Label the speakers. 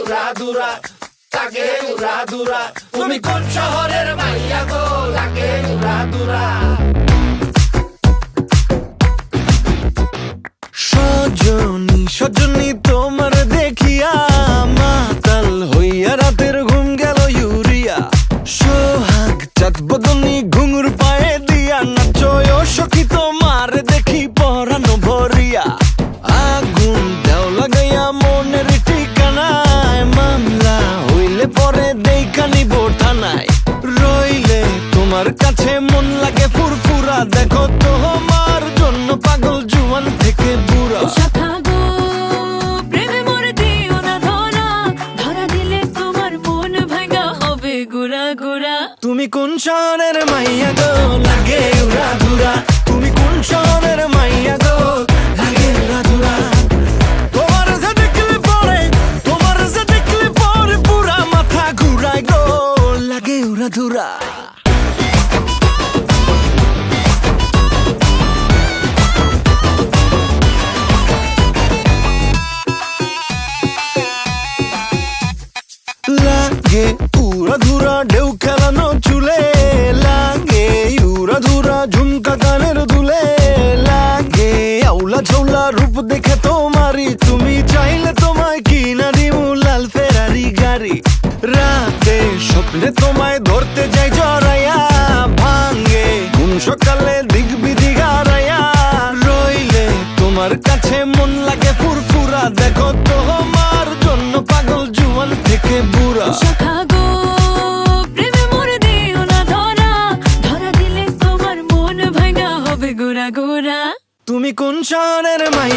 Speaker 1: উড়াদুরা, লাগে উড়াদুরা। তুমি কোন শহরের মাইয়া গো, লাগে উড়াদুরা।
Speaker 2: সজনী সজনী তোমার দেখিয়া মাতাল হইয়া রাতের ঘুম গেল ইউরিয়া। সোহাগ চাঁদ বদনী ঘুঙুর পায়ে দিয়া নাচয় সখী তোমার দেখি পরানো ভরিয়া। আগুন দেও লাগাইয়া মনের ঠিকানায়, মামলা হইলে পরে দেইখা নিব থানায়। রইলে তোমার কাছে মন লাগে ফুরফুরা, দেখো তোমার জন্য পাগল জুয়ান থেকে বুড়া।
Speaker 3: শাখা গো প্রেমে মরে দিও না ধরা, ধরা দিলে তোমার মন ভাঙা হবে গুড়া গুড়া।
Speaker 2: তুমি কোন শহরের মাইয়া গো, লাগে উড়াধুরা। তুমি কোন শহরের মাইয়া গো, লাগে উড়াধুরা। তোমার যে দেখলে পরে, তোমার যে দেখলে পরে পুরা মাথা ঘুরায় গো, লাগে উড়াধুরা। লাগে উড়াধুরা ঢেউ খেলানো চুলে, লাগে উড়াধুরা ঝুমকা কানের দুলে, লাগে আউলা ঝৌলা রূপ দেখে তোমারি, তুমি চাইলে তোমায় কিনা দিমু লাল ফেরারি গাড়ি। রাতে স্বপ্নে তোমায় ধরতে যাই জড়াইয়া, ভাঙ্গে ঘুম সকালে দিক বিধি গারাইয়া। রইলে তোমার কাছে মন লাগে ফুরফুরা, দেখো তোমার জন্য পাগল জুয়ান থেকে বুড়া।
Speaker 3: শাখা গো প্রেমে মরে দিও না ধরা, ধরা দিলে তোমার মন ভাঙা হবে গুড়া গুড়া।
Speaker 2: তুমি কোন শহরের মাইয়া